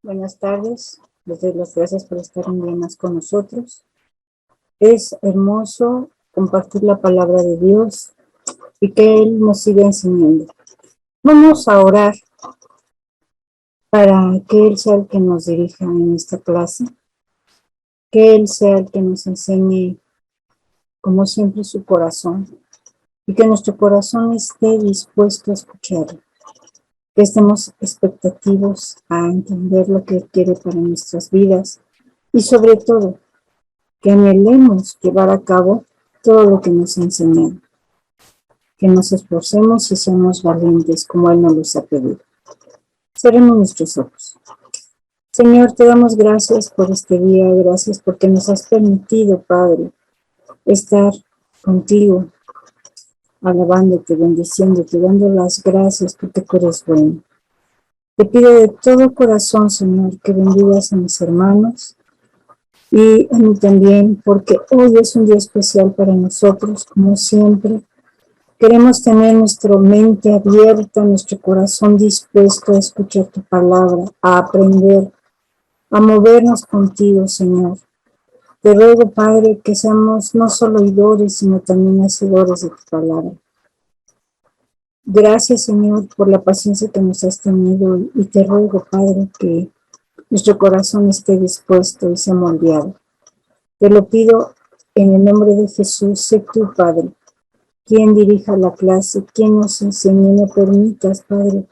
Buenas tardes, les doy las gracias por estar un día más con nosotros. Es hermoso compartir la palabra de Dios y que Él nos siga enseñando. Vamos a orar para que Él sea el que nos dirija en esta clase, que Él sea el que nos enseñe, como siempre, su corazón y que nuestro corazón esté dispuesto a escucharlo, que estemos expectativos a entender lo que Él quiere para nuestras vidas y sobre todo, que anhelemos llevar a cabo todo lo que nos enseñan, que nos esforcemos y seamos valientes como Él nos los ha pedido. Cerremos nuestros ojos. Señor, te damos gracias por este día, gracias porque nos has permitido, Padre, estar contigo, alabándote, bendiciéndote, dando las gracias porque tú eres bueno. Te pido de todo corazón, Señor, que bendigas a mis hermanos, y a mí también, porque hoy es un día especial para nosotros, como siempre. Queremos tener nuestra mente abierta, nuestro corazón dispuesto a escuchar tu palabra, a aprender, a movernos contigo, Señor. Te ruego, Padre, que seamos no solo oidores, sino también hacedores de tu palabra. Gracias, Señor, por la paciencia que nos has tenido, y te ruego, Padre, que nuestro corazón esté dispuesto y sea moldeado. Te lo pido en el nombre de Jesús. Sé tú, Padre, quien dirija la clase, quien nos enseñe. No permitas, Padre,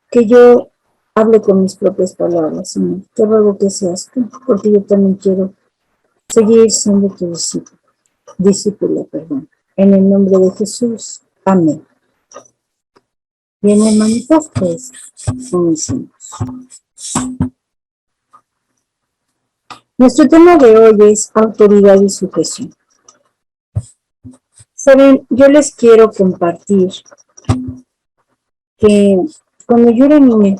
que yo hable con mis propias palabras, Señor. Te ruego que seas tú, porque yo también quiero seguir siendo tu discípula. En el nombre de Jesús. Amén. Bien, hermanitos, pues iniciemos. Nuestro tema de hoy es autoridad y sujeción. Saben, yo les quiero compartir que cuando yo era niña,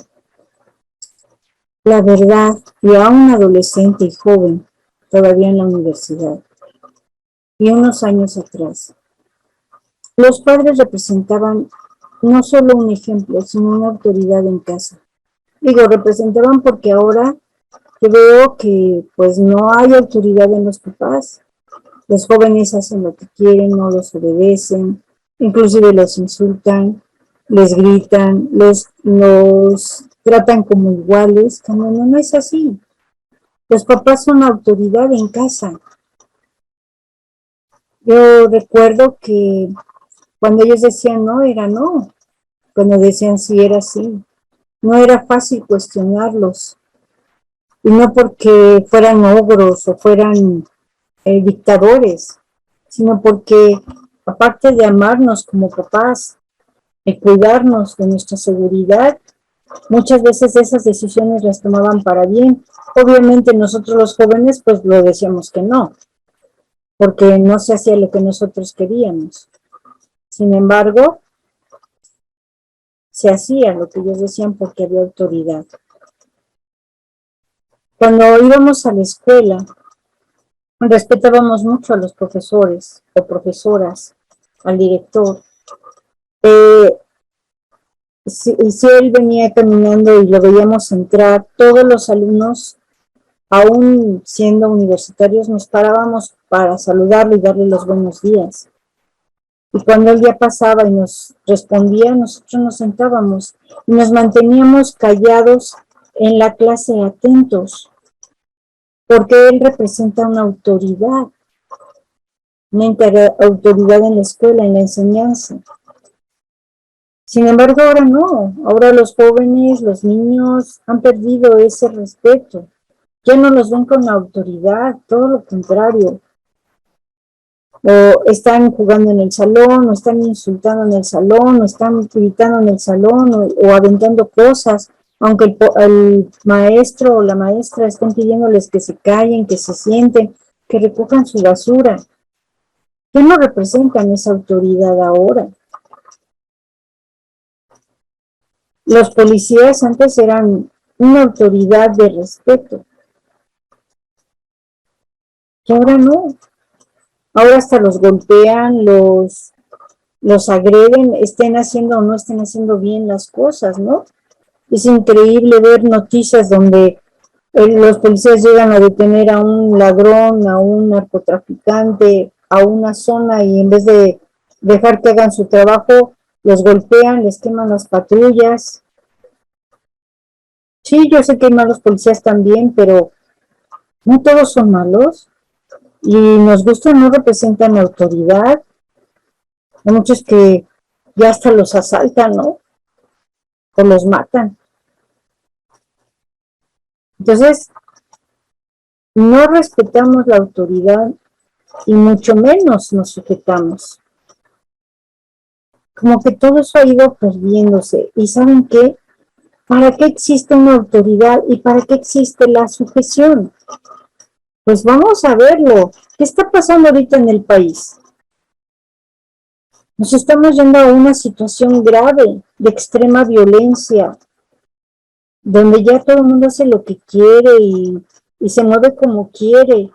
la verdad, y aún adolescente y joven, todavía en la universidad, y unos años atrás, los padres representaban no solo un ejemplo, sino una autoridad en casa. Digo, representaban porque ahora yo veo que pues no hay autoridad en los papás. Los jóvenes hacen lo que quieren, no los obedecen, inclusive los insultan, les gritan, los tratan como iguales, cuando no es así. Los papás son autoridad en casa. Yo recuerdo que cuando ellos decían no, era no. Cuando decían sí, era sí. No era fácil cuestionarlos. Y no porque fueran ogros o fueran dictadores, sino porque, aparte de amarnos como papás y cuidarnos de nuestra seguridad, muchas veces esas decisiones las tomaban para bien. Obviamente nosotros los jóvenes pues lo decíamos que no, porque no se hacía lo que nosotros queríamos. Sin embargo, se hacía lo que ellos decían porque había autoridad. Cuando íbamos a la escuela, respetábamos mucho a los profesores o profesoras, al director. Si él venía caminando y lo veíamos entrar, todos los alumnos, aún siendo universitarios, nos parábamos para saludarlo y darle los buenos días. Y cuando él ya pasaba y nos respondía, nosotros nos sentábamos y nos manteníamos callados en la clase, atentos, porque él representa una autoridad en la escuela, en la enseñanza. Sin embargo, ahora no. Ahora los jóvenes, los niños han perdido ese respeto. Ya no los ven con autoridad, todo lo contrario. O están jugando en el salón, o están insultando en el salón, o están gritando en el salón, o aventando cosas, aunque el maestro o la maestra estén pidiéndoles que se callen, que se sienten, que recojan su basura. ¿Qué no representan esa autoridad ahora? Los policías antes eran una autoridad de respeto, y ahora no. Ahora hasta los golpean, los agreden, estén haciendo o no estén haciendo bien las cosas, ¿no? Es increíble ver noticias donde Los policías llegan a detener a un ladrón, a un narcotraficante, a una zona y en vez de dejar que hagan su trabajo, los golpean, les queman las patrullas. Sí, yo sé que hay malos policías también, pero no todos son malos y nos gusta no representan la autoridad. Hay muchos que ya hasta los asaltan, ¿no? O los matan. Entonces, no respetamos la autoridad y mucho menos nos sujetamos. Como que todo eso ha ido perdiéndose. ¿Y saben qué? ¿Para qué existe una autoridad y para qué existe la sujeción? Pues vamos a verlo. ¿Qué está pasando ahorita en el país? Nos estamos yendo a una situación grave de extrema violencia, donde ya todo el mundo hace lo que quiere y se mueve como quiere,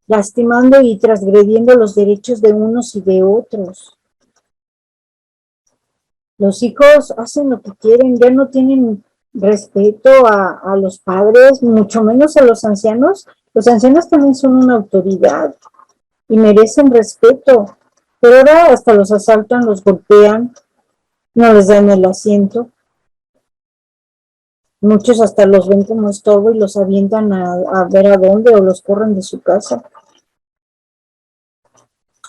lastimando y transgrediendo los derechos de unos y de otros. Los hijos hacen lo que quieren, ya no tienen respeto a los padres, mucho menos a los ancianos. Los ancianos también son una autoridad y merecen respeto, pero ahora hasta los asaltan, los golpean, no les dan el asiento. Muchos hasta los ven como estorbo y los avientan a ver a dónde o los corren de su casa.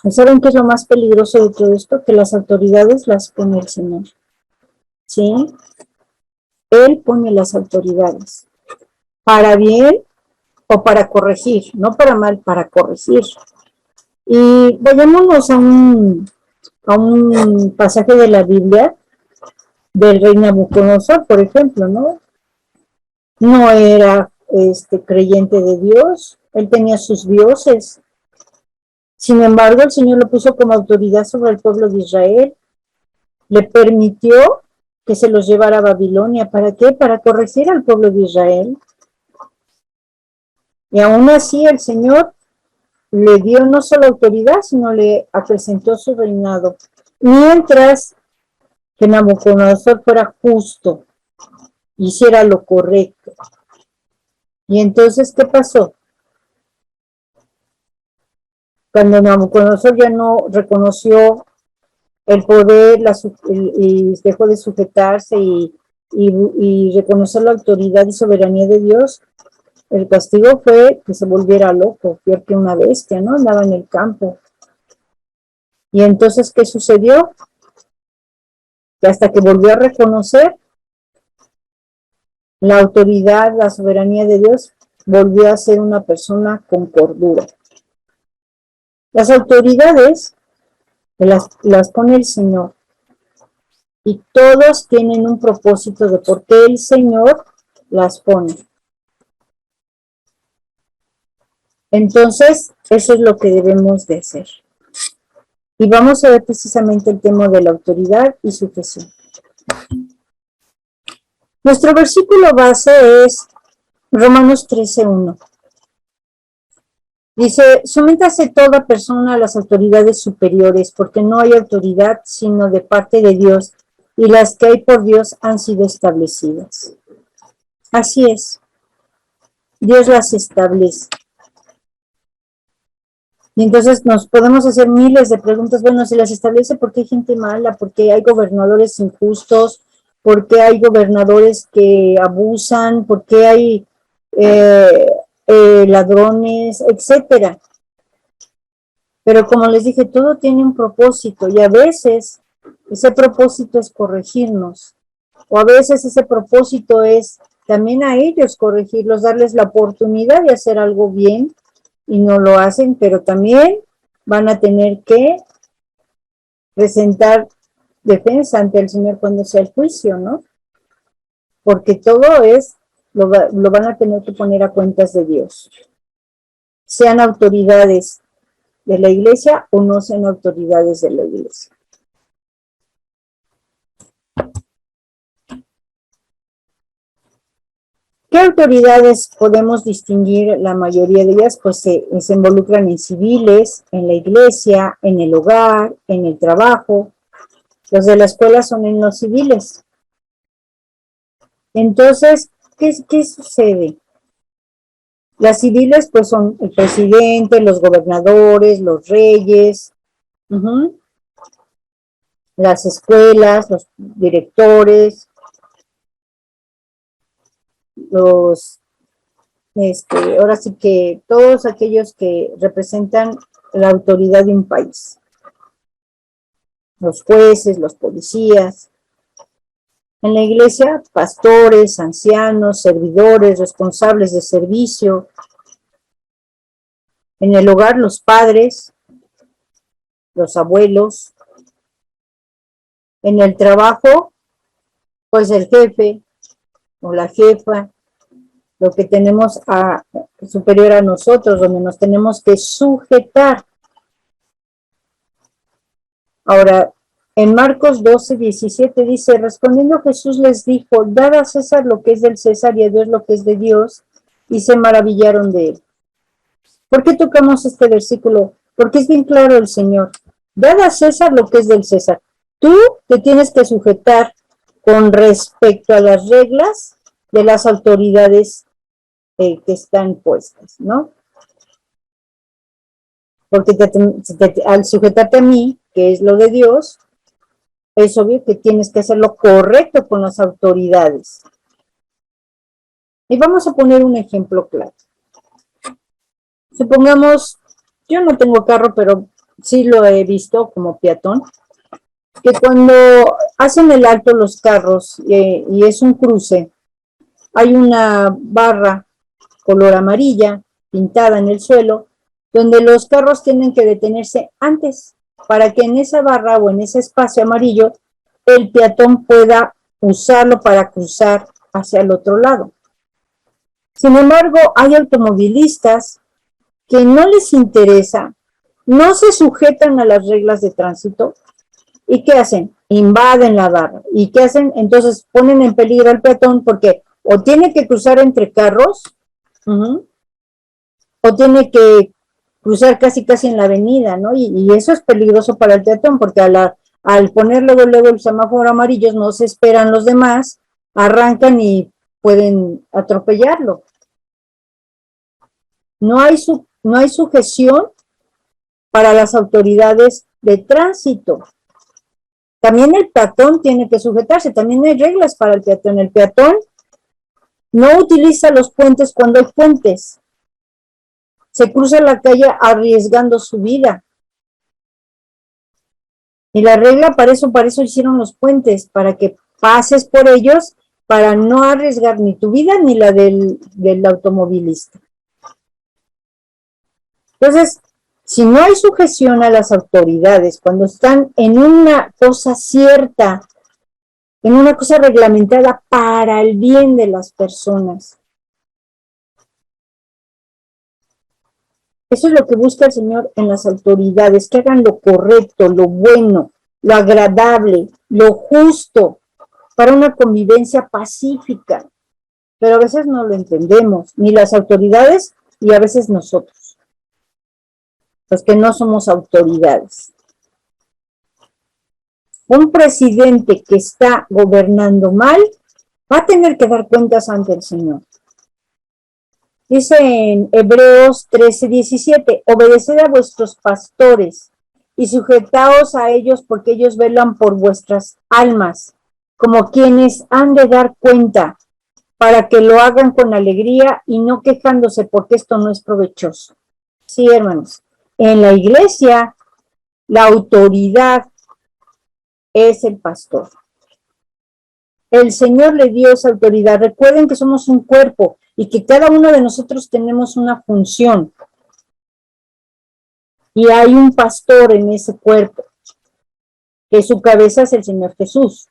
¿Y saben qué es lo más peligroso de todo esto? Que las autoridades las pone el Señor. ¿Sí? Él pone las autoridades. Para bien o para corregir, no para mal, para corregir. Y vayámonos a un pasaje de la Biblia del rey Nabucodonosor, por ejemplo, ¿no? No era creyente de Dios, él tenía sus dioses. Sin embargo, el Señor lo puso como autoridad sobre el pueblo de Israel, le permitió que se los llevara a Babilonia. ¿Para qué? Para corregir al pueblo de Israel. Y aún así el Señor le dio no solo autoridad, sino le acrecentó su reinado. Mientras que Nabucodonosor fuera justo, hiciera lo correcto. Y entonces, ¿qué pasó? Cuando Nabucodonosor ya no reconoció el poder y dejó de sujetarse y reconocer la autoridad y soberanía de Dios, el castigo fue que se volviera loco, peor que una bestia, ¿no? Andaba en el campo. Y entonces, ¿qué sucedió? Que hasta que volvió a reconocer la autoridad, la soberanía de Dios, volvió a ser una persona con cordura. Las autoridades las pone el Señor y todos tienen un propósito de por qué el Señor las pone. Entonces, eso es lo que debemos de hacer. Y vamos a ver precisamente el tema de la autoridad y sujeción. Nuestro versículo base es Romanos 13:1. Dice, sométase toda persona a las autoridades superiores, porque no hay autoridad sino de parte de Dios, y las que hay por Dios han sido establecidas. Así es, Dios las establece. Y entonces nos podemos hacer miles de preguntas. Bueno, si las establece, ¿por qué hay gente mala? ¿Por qué hay gobernadores injustos? ¿Por qué hay gobernadores que abusan? ¿Por qué hay ladrones? Etcétera. Pero como les dije, todo tiene un propósito y a veces ese propósito es corregirnos. O a veces ese propósito es también a ellos corregirlos, darles la oportunidad de hacer algo bien y no lo hacen, pero también van a tener que presentar defensa ante el Señor cuando sea el juicio, ¿no? Porque todo lo van a tener que poner a cuentas de Dios. Sean autoridades de la iglesia o no sean autoridades de la iglesia. ¿Qué autoridades podemos distinguir? La mayoría de ellas pues se involucran en civiles, en la iglesia, en el hogar, en el trabajo. Los de la escuela son en los civiles. Entonces, ¿qué sucede? Las civiles, pues, son el presidente, los gobernadores, los reyes, las escuelas, los directores, los, ahora sí que todos aquellos que representan la autoridad de un país. Los jueces, los policías. En la iglesia, pastores, ancianos, servidores, responsables de servicio. En el hogar, los padres, los abuelos. En el trabajo, pues el jefe o la jefa, lo que tenemos superior a nosotros, donde nos tenemos que sujetar. Ahora, en Marcos 12:17 dice, respondiendo Jesús les dijo, dad a César lo que es del César y a Dios lo que es de Dios, y se maravillaron de él. ¿Por qué tocamos este versículo? Porque es bien claro el Señor. Dad a César lo que es del César. Tú te tienes que sujetar con respecto a las reglas de las autoridades que están puestas, ¿no? Porque al sujetarte a mí, que es lo de Dios, es obvio que tienes que hacer lo correcto con las autoridades. Y vamos a poner un ejemplo claro. Supongamos, yo no tengo carro, pero sí lo he visto como peatón, que cuando hacen el alto los carros y es un cruce, hay una barra color amarilla pintada en el suelo, donde los carros tienen que detenerse antes, para que en esa barra o en ese espacio amarillo el peatón pueda usarlo para cruzar hacia el otro lado. Sin embargo, hay automovilistas que no les interesa, no se sujetan a las reglas de tránsito, ¿y qué hacen? Invaden la barra. ¿Y qué hacen? Entonces ponen en peligro al peatón porque o tiene que cruzar entre carros, o tiene que cruzar casi en la avenida, ¿no? Y eso es peligroso para el peatón porque al poner luego el semáforo amarillo no se esperan los demás, arrancan y pueden atropellarlo. No hay sujeción para las autoridades de tránsito. También el peatón tiene que sujetarse, también hay reglas para el peatón. El peatón no utiliza los puentes cuando hay puentes. Se cruza la calle arriesgando su vida. Y la regla para eso hicieron los puentes, para que pases por ellos, para no arriesgar ni tu vida ni la del automovilista. Entonces, si no hay sujeción a las autoridades, cuando están en una cosa cierta, en una cosa reglamentada para el bien de las personas, eso es lo que busca el Señor en las autoridades, que hagan lo correcto, lo bueno, lo agradable, lo justo, para una convivencia pacífica. Pero a veces no lo entendemos, ni las autoridades y a veces nosotros, los que no somos autoridades. Un presidente que está gobernando mal va a tener que dar cuentas ante el Señor. Dice en Hebreos 13:17, obedeced a vuestros pastores y sujetaos a ellos porque ellos velan por vuestras almas, como quienes han de dar cuenta, para que lo hagan con alegría y no quejándose porque esto no es provechoso. Sí, hermanos, en la iglesia la autoridad es el pastor. El Señor le dio esa autoridad. Recuerden que somos un cuerpo y que cada uno de nosotros tenemos una función. Y hay un pastor en ese cuerpo, que su cabeza es el Señor Jesús.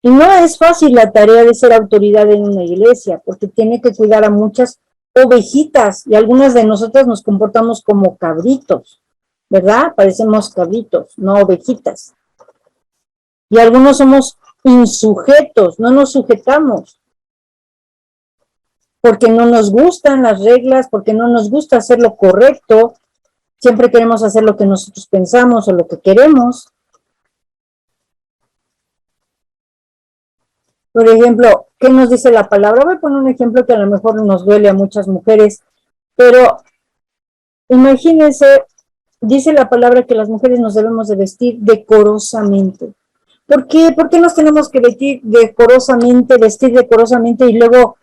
Y no es fácil la tarea de ser autoridad en una iglesia, porque tiene que cuidar a muchas ovejitas y algunas de nosotras nos comportamos como cabritos, ¿verdad? Parecemos cabritos, no ovejitas. Y algunos somos insujetos, no nos sujetamos, porque no nos gustan las reglas, porque no nos gusta hacer lo correcto, siempre queremos hacer lo que nosotros pensamos o lo que queremos. Por ejemplo, ¿qué nos dice la palabra? Voy a poner un ejemplo que a lo mejor nos duele a muchas mujeres, pero imagínense, dice la palabra que las mujeres nos debemos de vestir decorosamente. ¿Por qué? ¿Por qué nos tenemos que vestir decorosamente y luego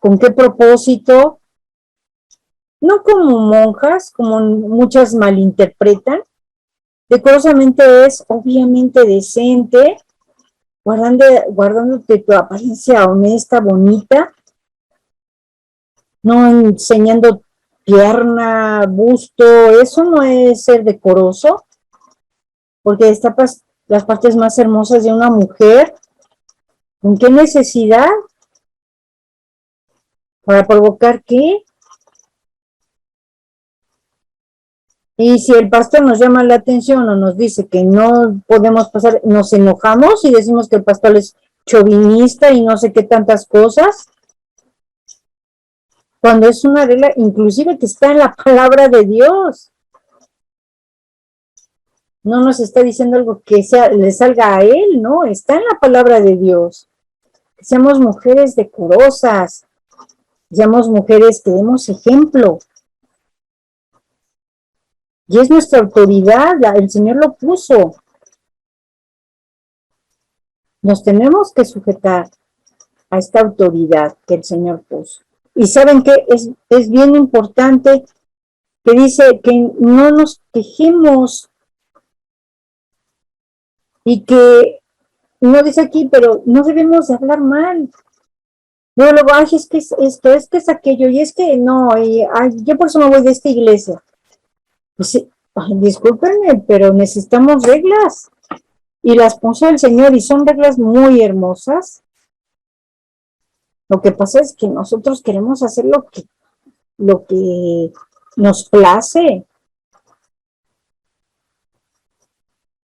con qué propósito? No como monjas, como muchas malinterpretan. Decorosamente es obviamente decente, guardándote tu apariencia honesta, bonita, no enseñando pierna, busto, eso no es ser decoroso, porque destapas las partes más hermosas de una mujer. ¿Con qué necesidad? ¿Para provocar qué? Y si el pastor nos llama la atención o nos dice que no podemos pasar, nos enojamos y decimos que el pastor es chauvinista y no sé qué tantas cosas, cuando es una regla inclusive que está en la palabra de Dios. No nos está diciendo algo que le salga a él, no, está en la palabra de Dios. Que seamos mujeres decorosas, seamos mujeres que demos ejemplo. Y es nuestra autoridad, el Señor lo puso. Nos tenemos que sujetar a esta autoridad que el Señor puso. Y saben que es bien importante que dice que no nos quejemos y que no dice aquí, pero no debemos de hablar mal. Luego, ay, es que es esto, es que es aquello, y es que no, y ay, yo por eso me voy de esta iglesia. Pues sí, ay, discúlpenme, pero necesitamos reglas. Y las puso el Señor, y son reglas muy hermosas. Lo que pasa es que nosotros queremos hacer lo que nos place.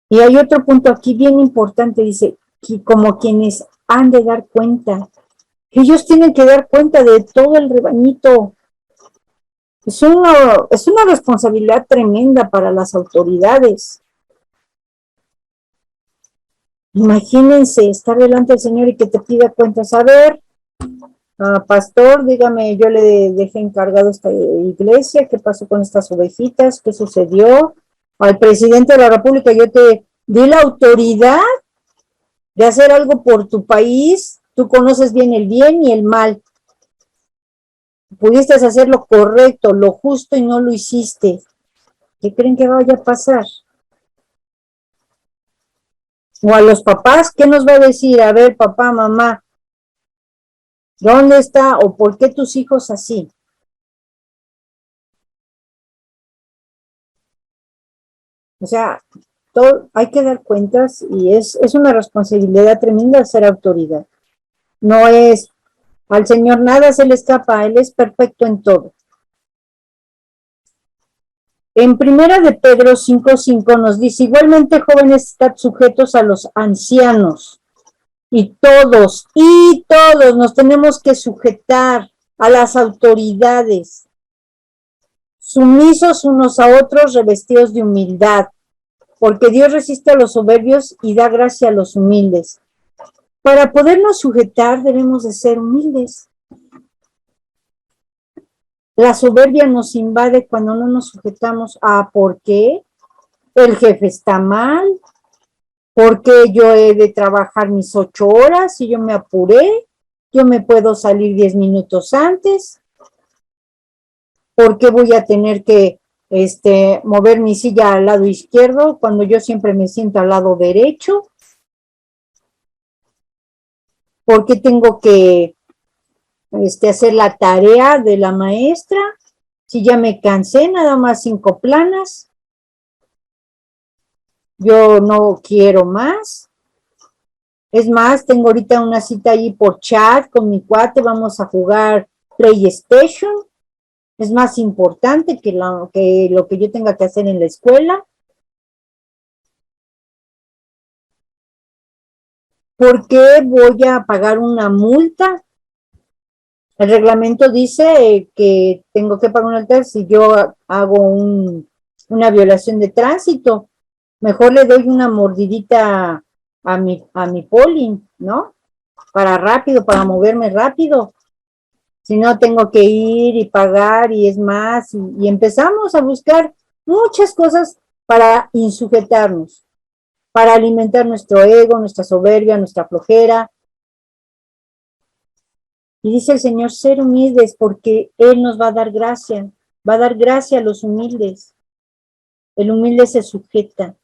Y hay otro punto aquí bien importante, dice, que como quienes han de dar cuenta, ellos tienen que dar cuenta de todo el rebañito. Es una responsabilidad tremenda para las autoridades. Imagínense estar delante del Señor y que te pida cuentas. A ver, pastor, dígame, yo le dejé encargado esta iglesia, ¿qué pasó con estas ovejitas? ¿Qué sucedió? Al presidente de la República yo te di la autoridad de hacer algo por tu país, tú conoces bien el bien y el mal. Pudiste hacer lo correcto, lo justo y no lo hiciste. ¿Qué creen que vaya a pasar? O a los papás, ¿qué nos va a decir? A ver, papá, mamá, ¿dónde está o por qué tus hijos así? O sea, hay que dar cuentas y es una responsabilidad tremenda ser autoridad. No es, al Señor nada se le escapa, Él es perfecto en todo. En primera de Pedro 5:5 nos dice, igualmente jóvenes, estad sujetos a los ancianos. Y todos nos tenemos que sujetar a las autoridades, sumisos unos a otros, revestidos de humildad, porque Dios resiste a los soberbios y da gracia a los humildes. Para podernos sujetar debemos de ser humildes. La soberbia nos invade cuando no nos sujetamos a por qué el jefe está mal, por qué yo he de trabajar mis 8 horas y yo me apuré, yo me puedo salir 10 minutos antes, por qué voy a tener que mover mi silla al lado izquierdo cuando yo siempre me siento al lado derecho, por qué tengo que hacer la tarea de la maestra, si ya me cansé, nada más 5 planas, yo no quiero más. Es más, tengo ahorita una cita ahí por chat con mi cuate, vamos a jugar PlayStation, es más importante que lo que yo tenga que hacer en la escuela. ¿Por qué voy a pagar una multa? El reglamento dice que tengo que pagar una multa si yo hago una violación de tránsito. Mejor le doy una mordidita a mi poli, ¿no? para rápido, para moverme rápido. Si no, tengo que ir y pagar y es más. Y empezamos a buscar muchas cosas para insujetarnos, para alimentar nuestro ego, nuestra soberbia, nuestra flojera. Y dice el Señor, ser humildes porque Él nos va a dar gracia a los humildes. El humilde se sujeta.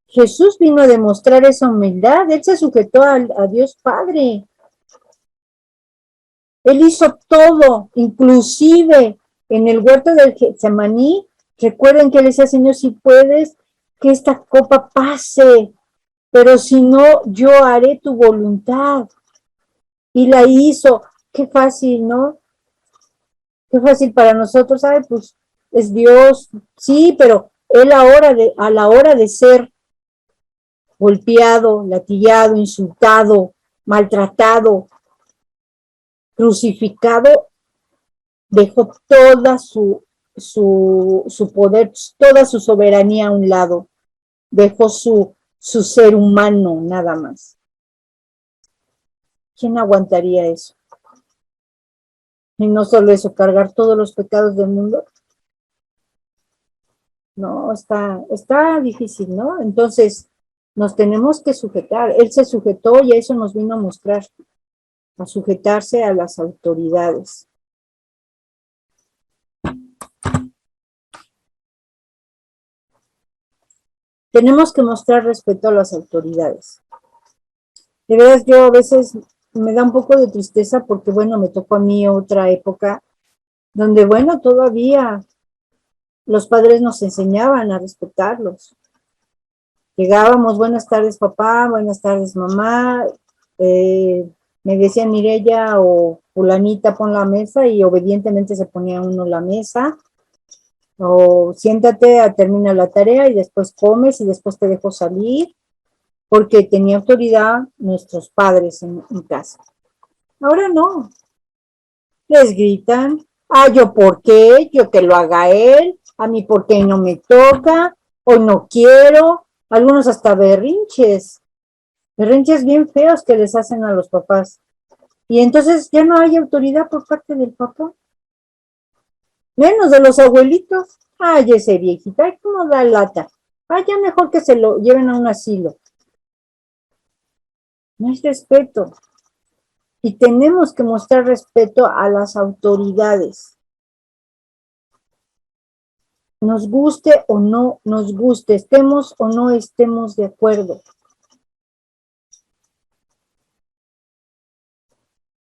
Jesús vino a demostrar esa humildad, Él se sujetó a Dios Padre. Él hizo todo, inclusive en el huerto del Getsemaní. Recuerden que Él decía, Señor, si puedes, que esta copa pase, pero si no, yo haré tu voluntad. Y la hizo. Qué fácil, ¿no? Qué fácil para nosotros, ¿sabes? Pues es Dios, sí, pero Él a la hora de ser golpeado, latillado, insultado, maltratado, crucificado, dejó toda su poder, toda su soberanía a un lado, dejó su ser humano nada más. ¿Quién aguantaría eso? Y no solo eso, cargar todos los pecados del mundo. No, está difícil, ¿no? Entonces, nos tenemos que sujetar. Él se sujetó y a eso nos vino a mostrar, a sujetarse a las autoridades. Tenemos que mostrar respeto a las autoridades. De veras, yo a veces me da un poco de tristeza porque, bueno, me tocó a mí otra época donde, bueno, todavía los padres nos enseñaban a respetarlos. Llegábamos, buenas tardes papá, buenas tardes mamá, me decían Mireya o fulanita pon la mesa y obedientemente se ponía uno la mesa, o siéntate, termina la tarea y después comes y después te dejo salir, porque tenía autoridad nuestros padres en casa. Ahora no, les gritan, yo por qué, yo que lo haga él, a mí por qué no me toca, hoy no quiero, algunos hasta berrinches bien feos que les hacen a los papás. Y entonces ya no hay autoridad por parte del papá. Menos de los abuelitos. Ese viejita, ¿cómo da lata? Ya mejor que se lo lleven a un asilo. No hay respeto. Y tenemos que mostrar respeto a las autoridades. Nos guste o no nos guste, estemos o no estemos de acuerdo.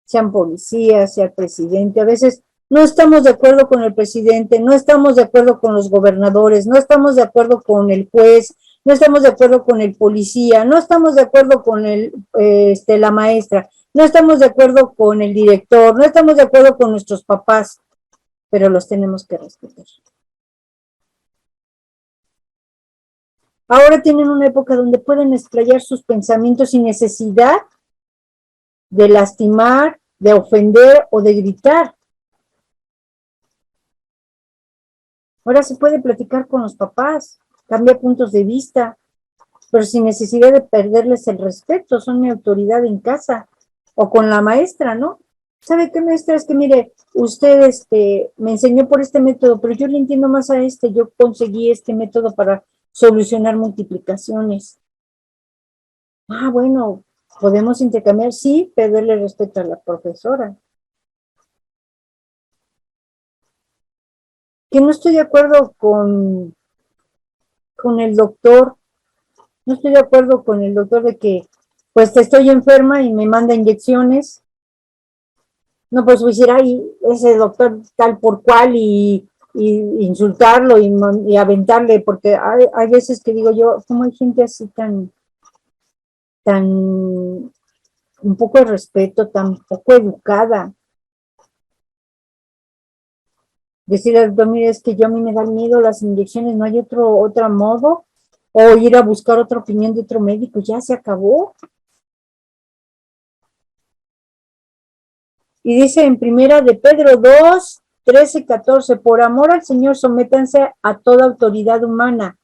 Sean policías, sea el presidente, a veces no estamos de acuerdo con el presidente, no estamos de acuerdo con los gobernadores, no estamos de acuerdo con el juez, no estamos de acuerdo con el policía, no estamos de acuerdo con la maestra, no estamos de acuerdo con el director, no estamos de acuerdo con nuestros papás, pero los tenemos que respetar. Ahora tienen una época donde pueden explayar sus pensamientos sin necesidad de lastimar, de ofender o de gritar. Ahora se puede platicar con los papás, cambiar puntos de vista, pero sin necesidad de perderles el respeto, son mi autoridad en casa, o con la maestra, ¿no? ¿Sabe qué, maestra? Es que mire, usted me enseñó por este método, pero yo le entiendo más a yo conseguí este método para solucionar multiplicaciones. Bueno, podemos intercambiar, sí, perderle respeto a la profesora. Que no estoy de acuerdo con el doctor, no estoy de acuerdo con el doctor de que, pues, estoy enferma y me manda inyecciones. No, pues voy a decir, ese doctor tal por cual y insultarlo y aventarle, porque hay veces que digo yo, ¿cómo hay gente así tan un poco de respeto, tan poco educada? Decir al doctor, mire, es que yo a mí me da miedo las inyecciones, no hay otro modo, o ir a buscar otra opinión de otro médico, ya se acabó. Y dice en primera de Pedro 2, 13, 14, por amor al Señor sométanse a toda autoridad humana,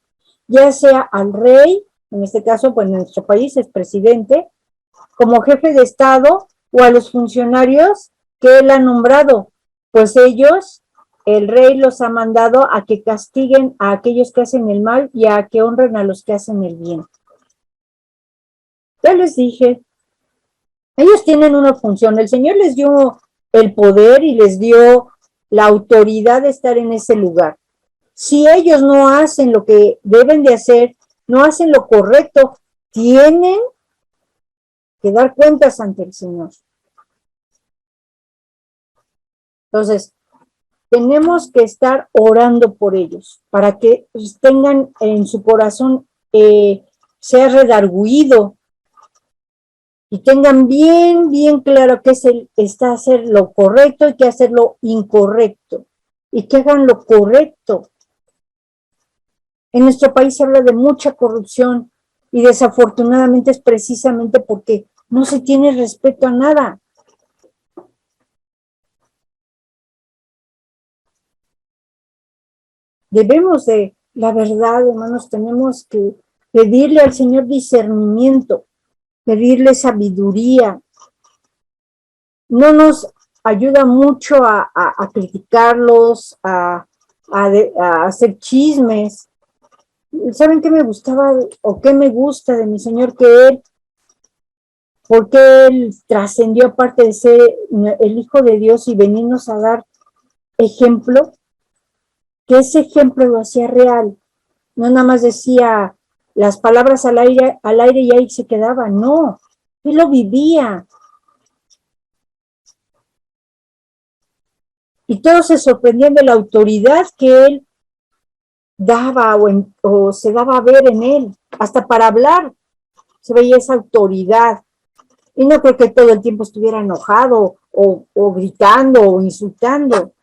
ya sea al rey en este caso, pues en nuestro país es presidente, como jefe de Estado, o a los funcionarios que él ha nombrado, pues ellos, el rey los ha mandado a que castiguen a aquellos que hacen el mal y a que honren a los que hacen el bien. Ya les dije, ellos tienen una función, el Señor les dio el poder y les dio la autoridad de estar en ese lugar. Si ellos no hacen lo que deben de hacer, no hacen lo correcto, tienen que dar cuentas ante el Señor. Entonces, tenemos que estar orando por ellos, para que tengan en su corazón, sea redarguido, y tengan bien claro que está hacer lo correcto y que hacer lo incorrecto, y que hagan lo correcto. En nuestro país se habla de mucha corrupción, y desafortunadamente es precisamente porque no se tiene respeto a nada. Debemos de, la verdad, hermanos, tenemos que pedirle al Señor discernimiento, pedirle sabiduría. No nos ayuda mucho a criticarlos, a hacer chismes. ¿Saben qué me gustaba o qué me gusta de mi Señor? Que Él, porque Él trascendió, aparte de ser el Hijo de Dios y venirnos a dar ejemplo, que ese ejemplo lo hacía real. No nada más decía las palabras al aire y ahí se quedaba. No, Él lo vivía. Y todos se sorprendían de la autoridad que Él daba o se daba a ver en Él. Hasta para hablar se veía esa autoridad. Y no creo que todo el tiempo estuviera enojado o gritando o insultando.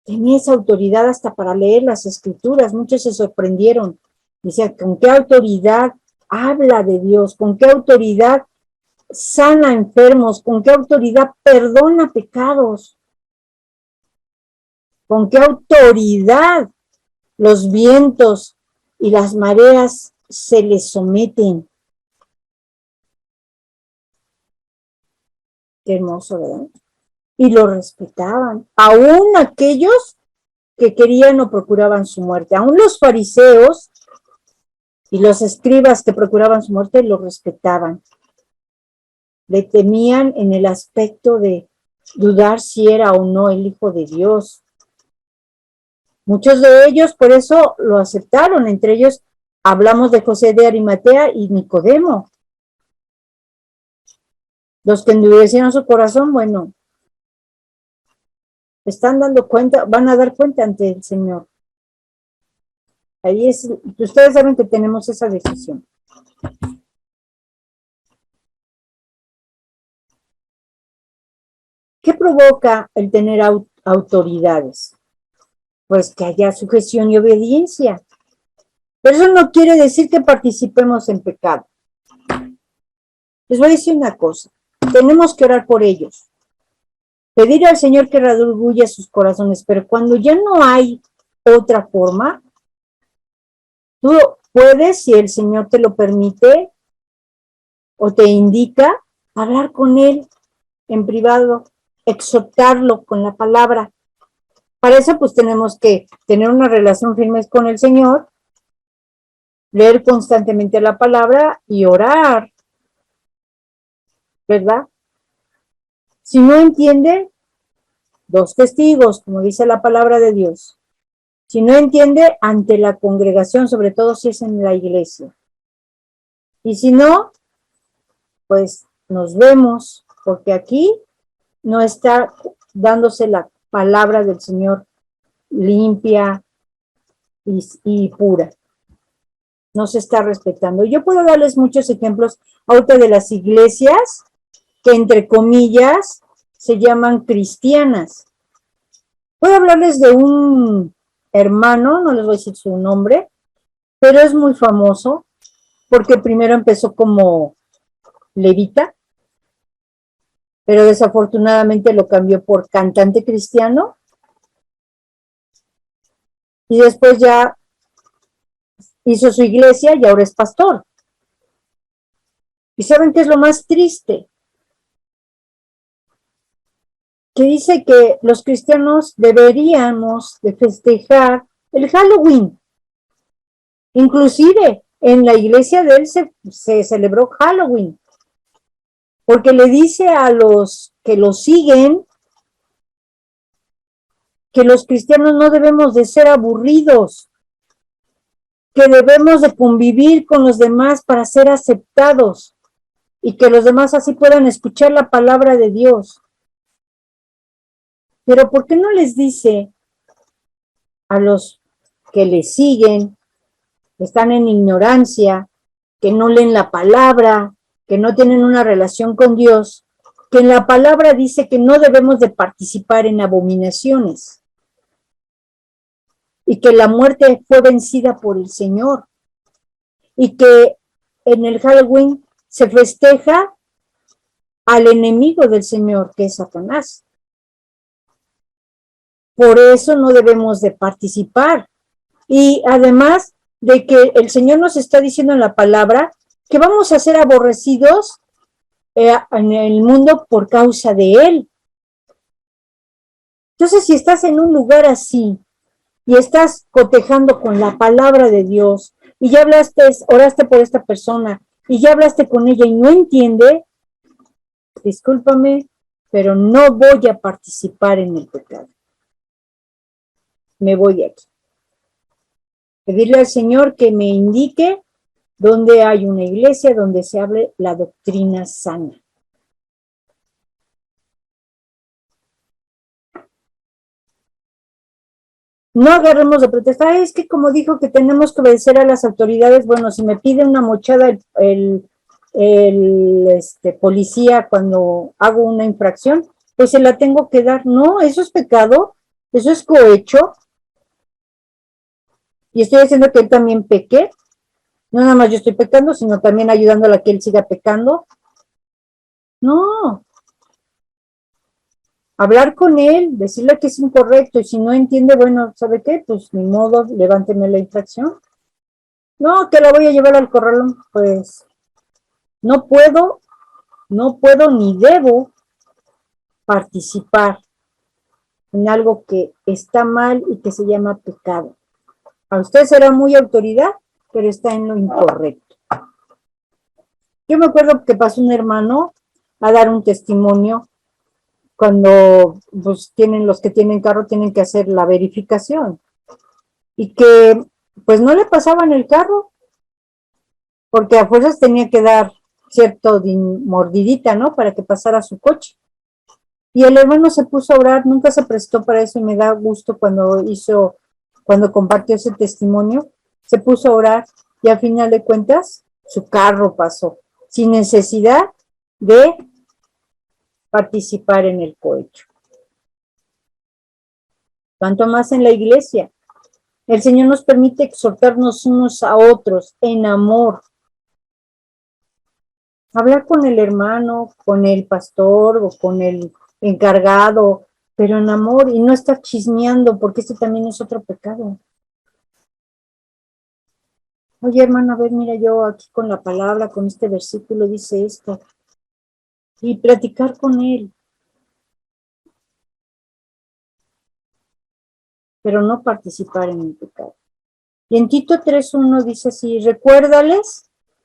Tenía esa autoridad hasta para leer las escrituras. Muchos se sorprendieron. Decían, ¿con qué autoridad habla de Dios? ¿Con qué autoridad sana enfermos? ¿Con qué autoridad perdona pecados? ¿Con qué autoridad los vientos y las mareas se le someten? Qué hermoso, ¿verdad? Y lo respetaban, aún aquellos que querían o procuraban su muerte, aún los fariseos y los escribas que procuraban su muerte lo respetaban, le temían en el aspecto de dudar si era o no el Hijo de Dios. Muchos de ellos por eso lo aceptaron, entre ellos hablamos de José de Arimatea y Nicodemo. Los que endurecieron su corazón, bueno, están dando cuenta, van a dar cuenta ante el Señor. Ahí es, ustedes saben que tenemos esa decisión. ¿Qué provoca el tener autoridades? Pues que haya sujeción y obediencia. Pero eso no quiere decir que participemos en pecado. Les voy a decir una cosa, tenemos que orar por ellos, pedir al Señor que redarguya sus corazones, pero cuando ya no hay otra forma, tú puedes, si el Señor te lo permite o te indica, hablar con Él en privado, exhortarlo con la palabra. Para eso pues tenemos que tener una relación firme con el Señor, leer constantemente la palabra y orar, ¿verdad? Si no entiende, 2 testigos, como dice la palabra de Dios. Si no entiende, ante la congregación, sobre todo si es en la iglesia. Y si no, pues nos vemos, porque aquí no está dándose la palabra del Señor limpia y pura. No se está respetando. Yo puedo darles muchos ejemplos ahorita de las iglesias que entre comillas se llaman cristianas. Puedo hablarles de un hermano, no les voy a decir su nombre, pero es muy famoso porque primero empezó como levita, pero desafortunadamente lo cambió por cantante cristiano y después ya hizo su iglesia y ahora es pastor. ¿Y saben qué es lo más triste? Que dice que los cristianos deberíamos de festejar el Halloween. Inclusive en la iglesia de él se celebró Halloween, porque le dice a los que lo siguen que los cristianos no debemos de ser aburridos, que debemos de convivir con los demás para ser aceptados y que los demás así puedan escuchar la palabra de Dios. Pero ¿por qué no les dice a los que le siguen, que están en ignorancia, que no leen la palabra, que no tienen una relación con Dios, que en la palabra dice que no debemos de participar en abominaciones y que la muerte fue vencida por el Señor y que en el Halloween se festeja al enemigo del Señor, que es Satanás? Por eso no debemos de participar. Y además de que el Señor nos está diciendo en la palabra que vamos a ser aborrecidos en el mundo por causa de Él. Entonces, si estás en un lugar así y estás cotejando con la palabra de Dios y ya oraste por esta persona y ya hablaste con ella y no entiende, discúlpame, pero no voy a participar en el pecado. Me voy aquí. Pedirle al Señor que me indique dónde hay una iglesia donde se hable la doctrina sana. No agarremos de pretexto, es que como dijo que tenemos que obedecer a las autoridades, bueno, si me pide una mochada el policía cuando hago una infracción, pues se la tengo que dar. No, eso es pecado, eso es cohecho. Y estoy haciendo que él también peque. No nada más yo estoy pecando, sino también ayudándole a que él siga pecando. No. Hablar con él, decirle que es incorrecto, y si no entiende, bueno, ¿sabe qué? Pues ni modo, levánteme la infracción. No, que la voy a llevar al corralón. Pues no puedo ni debo participar en algo que está mal y que se llama pecado. A usted será muy autoridad, pero está en lo incorrecto. Yo me acuerdo que pasó un hermano a dar un testimonio cuando pues los que tienen carro tienen que hacer la verificación y que pues no le pasaban el carro porque a fuerzas tenía que dar cierto mordidita, ¿no? Para que pasara su coche. Y el hermano se puso a orar, nunca se prestó para eso y me da gusto cuando compartió ese testimonio, se puso a orar y al final de cuentas su carro pasó sin necesidad de participar en el cohecho. Tanto más en la iglesia. El Señor nos permite exhortarnos unos a otros en amor. Hablar con el hermano, con el pastor o con el encargado, pero en amor y no estar chismeando, porque este también es otro pecado. Oye, hermano, a ver, mira, yo aquí con la palabra, con este versículo dice esto. Y platicar con él. Pero no participar en el pecado. Y en Tito 3:1 dice así, recuérdales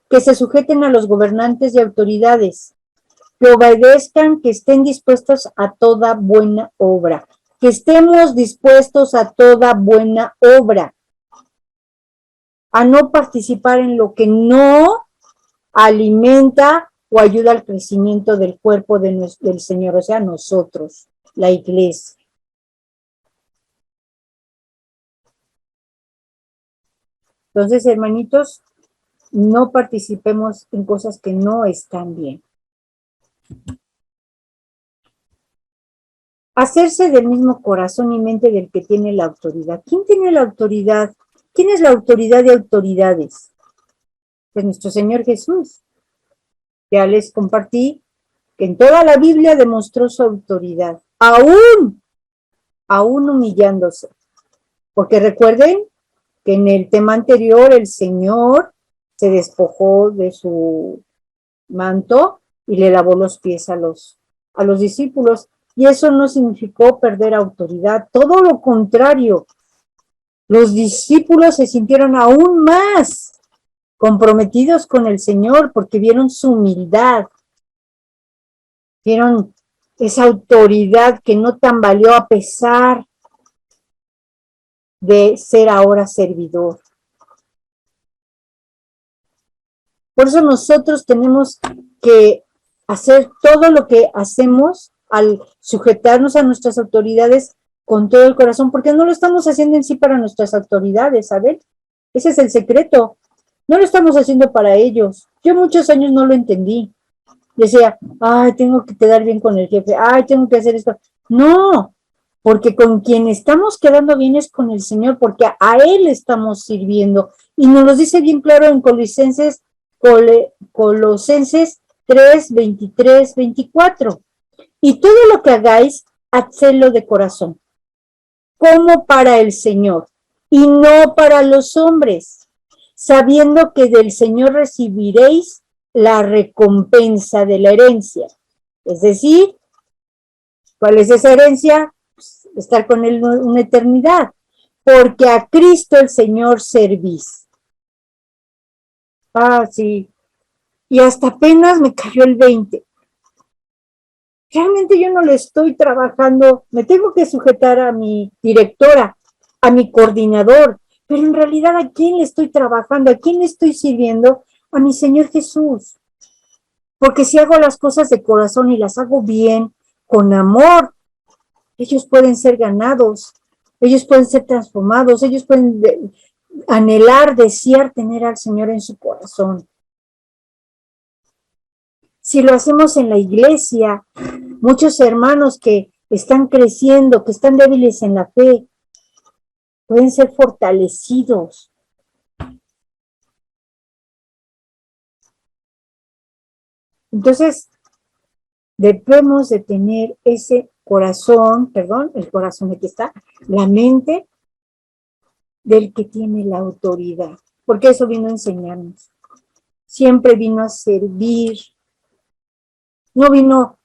que se sujeten a los gobernantes y autoridades, que obedezcan, que estén dispuestos a toda buena obra, que estemos dispuestos a toda buena obra, a no participar en lo que no alimenta o ayuda al crecimiento del cuerpo del Señor, o sea, nosotros, la iglesia. Entonces, hermanitos, no participemos en cosas que no están bien. Hacerse del mismo corazón y mente del que tiene la autoridad. ¿Quién tiene la autoridad? ¿Quién es la autoridad de autoridades? Pues nuestro Señor Jesús. Ya les compartí que en toda la Biblia demostró su autoridad, aún humillándose. Porque recuerden que en el tema anterior el Señor se despojó de su manto y le lavó los pies a los discípulos. Y eso no significó perder autoridad, todo lo contrario. Los discípulos se sintieron aún más comprometidos con el Señor porque vieron su humildad, vieron esa autoridad que no tambaleó a pesar de ser ahora servidor. Por eso nosotros tenemos que hacer todo lo que hacemos al sujetarnos a nuestras autoridades con todo el corazón, porque no lo estamos haciendo en sí para nuestras autoridades, ¿saben? Ese es el secreto. No lo estamos haciendo para ellos. Yo muchos años no lo entendí. Decía, ay, tengo que quedar bien con el jefe, ay, tengo que hacer esto. No, porque con quien estamos quedando bien es con el Señor, porque a Él estamos sirviendo. Y nos lo dice bien claro en Colosenses 3, 23, 24. Y todo lo que hagáis, hacedlo de corazón, como para el Señor, y no para los hombres, sabiendo que del Señor recibiréis la recompensa de la herencia. Es decir, ¿cuál es esa herencia? Pues estar con Él una eternidad, porque a Cristo el Señor servís. Ah, sí. Y hasta apenas me cayó el 20. Realmente yo no le estoy trabajando, me tengo que sujetar a mi directora, a mi coordinador, pero en realidad ¿a quién le estoy trabajando? ¿A quién le estoy sirviendo? A mi Señor Jesús. Porque si hago las cosas de corazón y las hago bien, con amor, ellos pueden ser ganados, ellos pueden ser transformados, ellos pueden anhelar, desear tener al Señor en su corazón. Si lo hacemos en la iglesia, muchos hermanos que están creciendo, que están débiles en la fe, pueden ser fortalecidos. Entonces, debemos de tener ese corazón, perdón, el corazón aquí está, la mente del que tiene la autoridad, porque eso vino a enseñarnos. Siempre vino a servir. No vino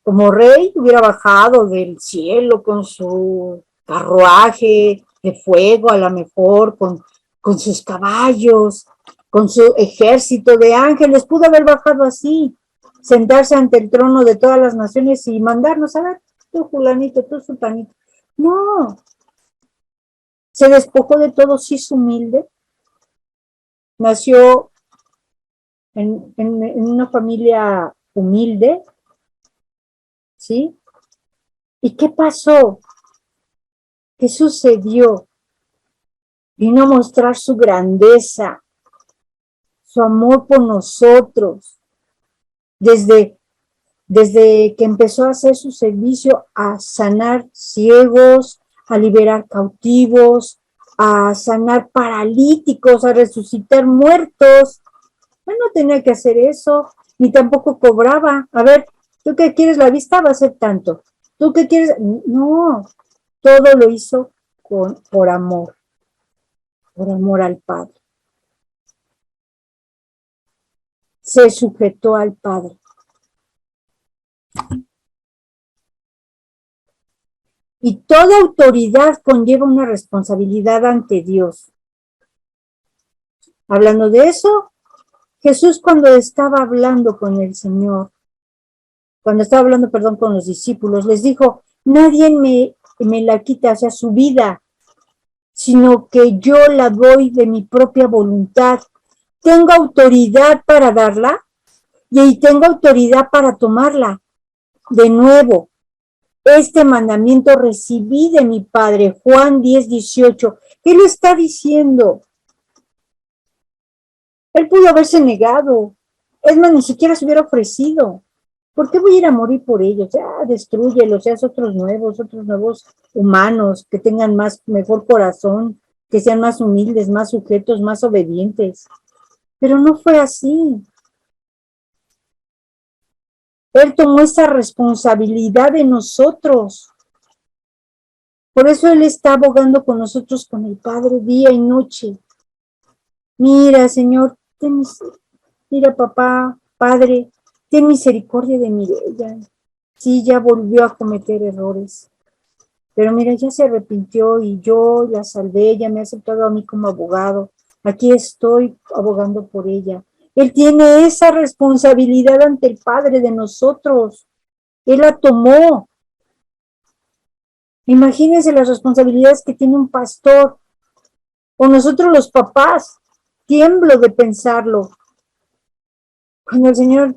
como rey, hubiera bajado del cielo con su carruaje de fuego, a lo mejor con sus caballos, con su ejército de ángeles. Pudo haber bajado así, sentarse ante el trono de todas las naciones y mandarnos a ver, tú fulanito, tú sultanito. No, se despojó de todo, sí es humilde. Nació en una familia humilde, ¿sí? ¿Y qué pasó? ¿Qué sucedió? Vino a mostrar su grandeza, su amor por nosotros, desde que empezó a hacer su servicio a sanar ciegos, a liberar cautivos, a sanar paralíticos, a resucitar muertos. Él no tenía que hacer eso, ni tampoco cobraba. A ver, ¿tú qué quieres? La vista va a ser tanto. ¿Tú qué quieres? No, todo lo hizo por amor al Padre. Se sujetó al Padre. Y toda autoridad conlleva una responsabilidad ante Dios. Hablando de eso, Jesús cuando estaba hablando con el Señor, cuando estaba hablando, perdón, con los discípulos, les dijo, nadie me la quita, o sea, su vida, sino que yo la doy de mi propia voluntad. Tengo autoridad para darla y tengo autoridad para tomarla. De nuevo, este mandamiento recibí de mi Padre, Juan 10:18. ¿Qué lo está diciendo? Él pudo haberse negado. Es más, ni siquiera se hubiera ofrecido. ¿Por qué voy a ir a morir por ellos? Ya, destrúyelos, ya otros nuevos humanos, que tengan mejor corazón, que sean más humildes, más sujetos, más obedientes. Pero no fue así. Él tomó esa responsabilidad de nosotros. Por eso Él está abogando con nosotros, con el Padre, día y noche. Mira, Señor, mira, papá, Padre, ten misericordia de Mireya. Sí, ya volvió a cometer errores. Pero mira, ya se arrepintió y yo la salvé, ella me ha aceptado a mí como abogado. Aquí estoy abogando por ella. Él tiene esa responsabilidad ante el Padre de nosotros. Él la tomó. Imagínense las responsabilidades que tiene un pastor o nosotros los papás. Tiemblo de pensarlo. Cuando el Señor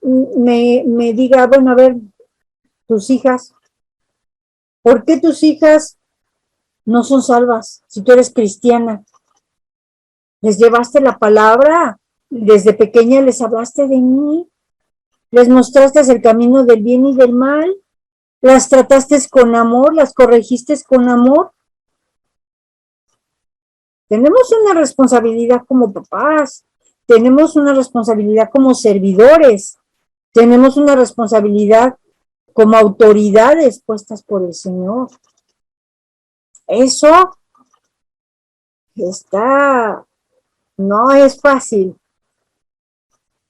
me diga, bueno, a ver, tus hijas, ¿por qué tus hijas no son salvas si tú eres cristiana? Les llevaste la palabra, desde pequeña les hablaste de mí, les mostraste el camino del bien y del mal, las trataste con amor, las corregiste con amor. Tenemos una responsabilidad como papás, tenemos una responsabilidad como servidores, tenemos una responsabilidad como autoridades puestas por el Señor. Eso no es fácil,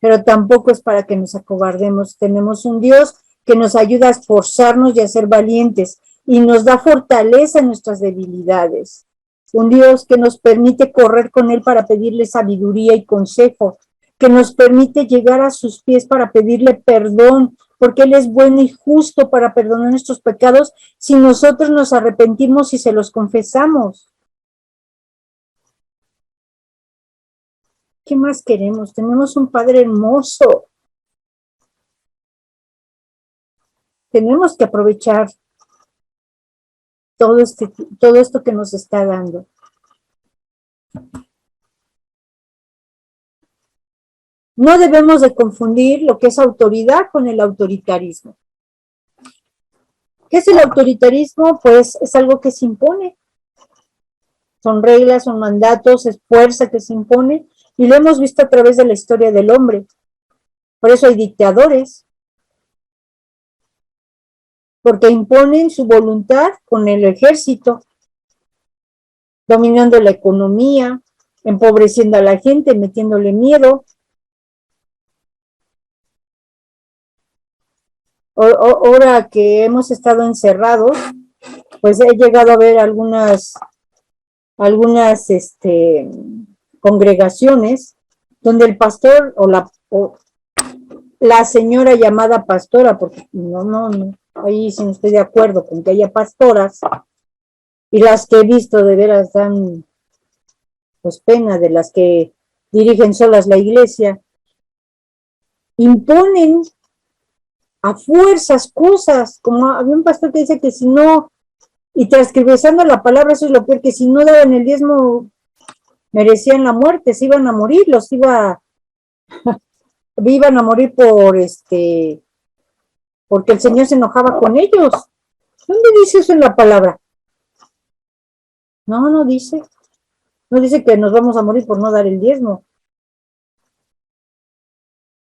pero tampoco es para que nos acobardemos. Tenemos un Dios que nos ayuda a esforzarnos y a ser valientes y nos da fortaleza en nuestras debilidades. Un Dios que nos permite correr con Él para pedirle sabiduría y consejo, que nos permite llegar a sus pies para pedirle perdón, porque Él es bueno y justo para perdonar nuestros pecados si nosotros nos arrepentimos y se los confesamos. ¿Qué más queremos? Tenemos un Padre hermoso. Tenemos que aprovechar todo esto que nos está dando. No debemos de confundir lo que es autoridad con el autoritarismo. ¿Qué es el autoritarismo? Pues es algo que se impone. Son reglas, son mandatos, es fuerza que se impone, y lo hemos visto a través de la historia del hombre. Por eso hay dictadores, porque imponen su voluntad con el ejército, dominando la economía, empobreciendo a la gente, metiéndole miedo. Ahora que hemos estado encerrados, pues he llegado a ver algunas congregaciones donde el pastor o la señora llamada pastora, porque no, ahí sí no estoy de acuerdo con que haya pastoras, y las que he visto de veras dan pues pena, de las que dirigen solas la iglesia, imponen a fuerzas cosas, como había un pastor que dice que si no, y transcribizando la palabra, eso es lo peor, que si no daban el diezmo merecían la muerte, se iban a morir, iban a morir porque el Señor se enojaba con ellos. ¿Dónde dice eso en la palabra? No dice. No dice que nos vamos a morir por no dar el diezmo.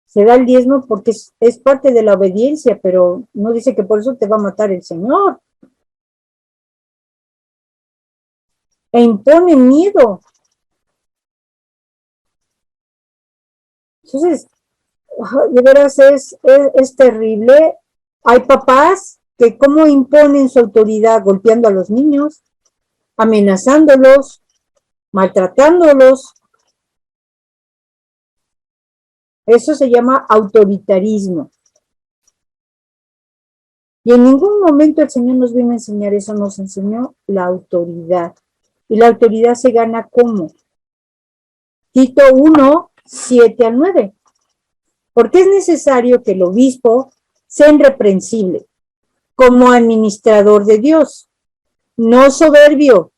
Se da el diezmo porque es parte de la obediencia, pero no dice que por eso te va a matar el Señor. E impone miedo. Entonces, de veras es terrible. Hay papás que cómo imponen su autoridad golpeando a los niños, amenazándolos, maltratándolos. Eso se llama autoritarismo. Y en ningún momento el Señor nos vino a enseñar eso, nos enseñó la autoridad. Y la autoridad se gana ¿cómo? Tito 1, 7 al 9. Porque es necesario que el obispo sea irreprensible como administrador de Dios, no soberbio,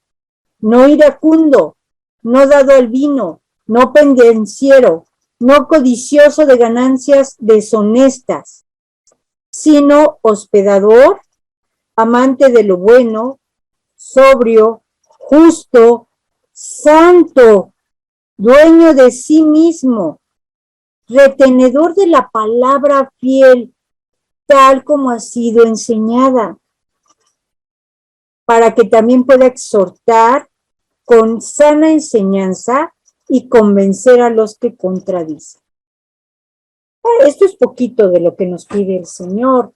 no iracundo, no dado al vino, no pendenciero, no codicioso de ganancias deshonestas, sino hospedador, amante de lo bueno, sobrio, justo, santo, dueño de sí mismo, retenedor de la palabra fiel, tal como ha sido enseñada, para que también pueda exhortar con sana enseñanza y convencer a los que contradicen. Esto es poquito de lo que nos pide el Señor.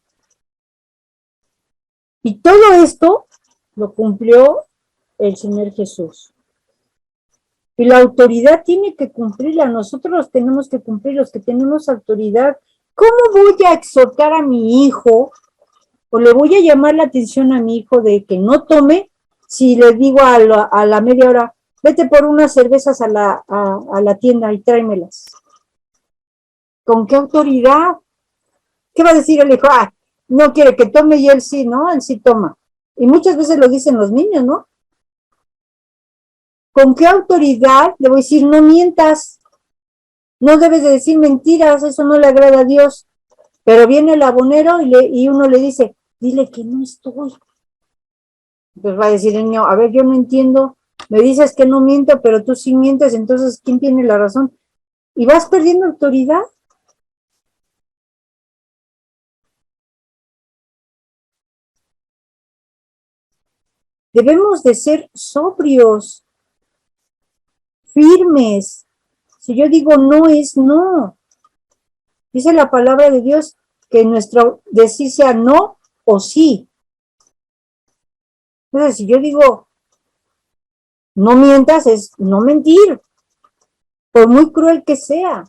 Y todo esto lo cumplió el Señor Jesús. Y la autoridad tiene que cumplirla, nosotros tenemos que cumplir, los que tenemos autoridad. ¿Cómo voy a exhortar a mi hijo o le voy a llamar la atención a mi hijo de que no tome si le digo a la media hora, vete por unas cervezas a la tienda y tráemelas? ¿Con qué autoridad? ¿Qué va a decir el hijo? Ah, no quiere que tome y él sí, ¿no? Él sí toma. Y muchas veces lo dicen los niños, ¿no? ¿Con qué autoridad le voy a decir, no mientas? No debes de decir mentiras, eso no le agrada a Dios. Pero viene el abonero y uno le dice, dile que no estoy. Pues va a decir el niño, a ver, yo no entiendo, me dices que no miento, pero tú sí mientes, entonces, ¿quién tiene la razón? Y vas perdiendo autoridad. Debemos de ser sobrios, firmes. Si yo digo no es no. Dice la palabra de Dios que nuestro decir sea no o sí. Entonces, si yo digo no mientas, es no mentir, por muy cruel que sea.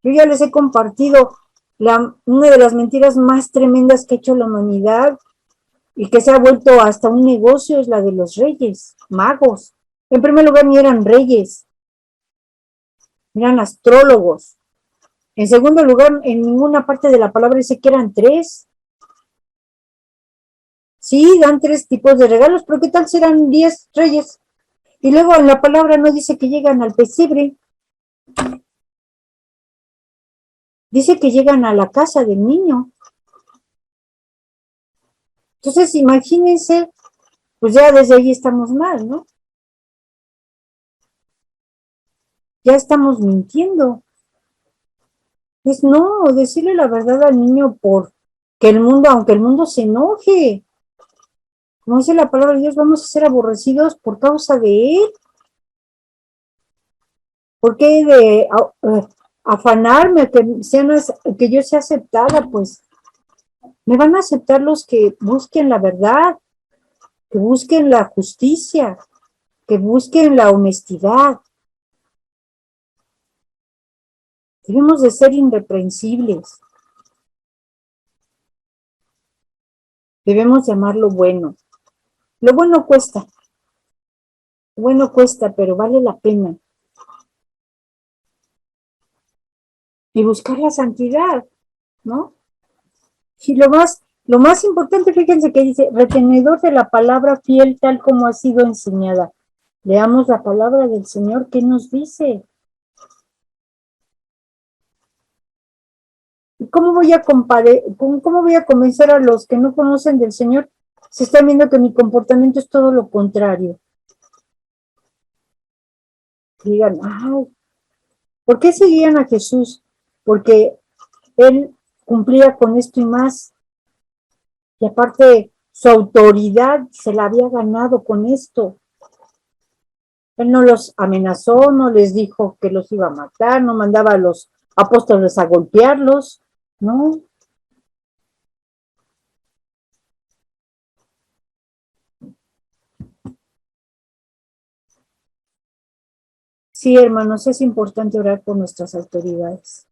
Yo ya les he compartido una de las mentiras más tremendas que ha hecho la humanidad y que se ha vuelto hasta un negocio es la de los reyes, magos. En primer lugar, ni eran reyes, eran astrólogos. En segundo lugar, en ninguna parte de la palabra dice que eran tres. Sí, dan tres tipos de regalos, pero ¿qué tal si eran 10 reyes? Y luego en la palabra no dice que llegan al pesebre, dice que llegan a la casa del niño. Entonces, imagínense, pues ya desde ahí estamos mal, ¿no? Ya estamos mintiendo. Pues no, decirle la verdad al niño por que el mundo, aunque el mundo se enoje, como dice la palabra de Dios, vamos a ser aborrecidos por causa de él. ¿Por qué de afanarme que yo sea aceptada? Pues me van a aceptar los que busquen la verdad, que busquen la justicia, que busquen la honestidad. Debemos de ser irreprensibles. Debemos llamar lo bueno. Lo bueno cuesta. Lo bueno cuesta, pero vale la pena. Y buscar la santidad, ¿no? Y lo más importante, fíjense que dice, retenedor de la palabra fiel tal como ha sido enseñada. Leamos la palabra del Señor, ¿qué nos dice? ¿Y cómo voy a cómo voy a convencer a los que no conocen del Señor si están viendo que mi comportamiento es todo lo contrario? Digan, ay, ¿por qué seguían a Jesús? Porque Él cumplía con esto y más. Y aparte, su autoridad se la había ganado con esto. Él no los amenazó, no les dijo que los iba a matar, no mandaba a los apóstoles a golpearlos, ¿no? Sí, hermanos, es importante orar por nuestras autoridades.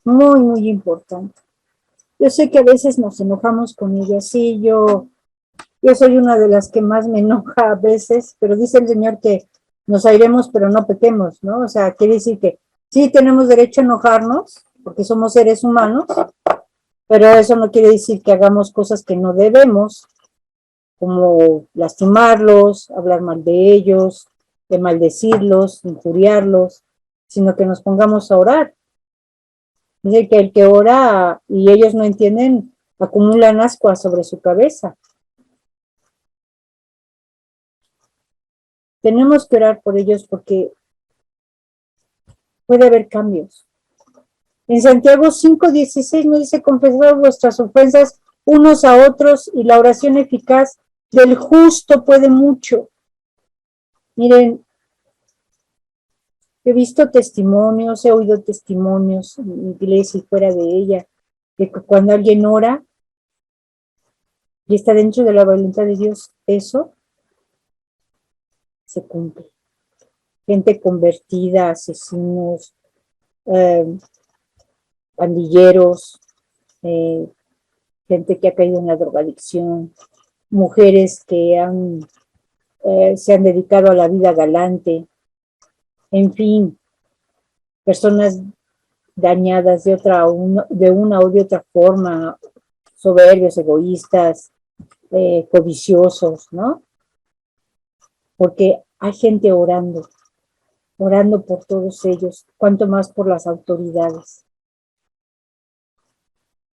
Muy, muy importante. Yo sé que a veces nos enojamos con ellas. Sí, yo soy una de las que más me enoja a veces, pero dice el Señor que nos airemos, pero no pequemos, ¿no? O sea, quiere decir que sí tenemos derecho a enojarnos, porque somos seres humanos, pero eso no quiere decir que hagamos cosas que no debemos, como lastimarlos, hablar mal de ellos, de maldecirlos, injuriarlos, sino que nos pongamos a orar. Dice que el que ora y ellos no entienden, acumulan ascuas sobre su cabeza. Tenemos que orar por ellos porque puede haber cambios. En Santiago 5:16 nos dice, confesad vuestras ofensas unos a otros y la oración eficaz del justo puede mucho. Miren, He visto testimonios, he oído testimonios en mi iglesia y fuera de ella, de que cuando alguien ora y está dentro de la voluntad de Dios, eso se cumple. Gente convertida, asesinos, pandilleros, gente que ha caído en la drogadicción, mujeres que se han dedicado a la vida galante, en fin, personas dañadas de una o de otra forma, soberbios, egoístas, codiciosos, ¿no? Porque hay gente orando por todos ellos, cuanto más por las autoridades.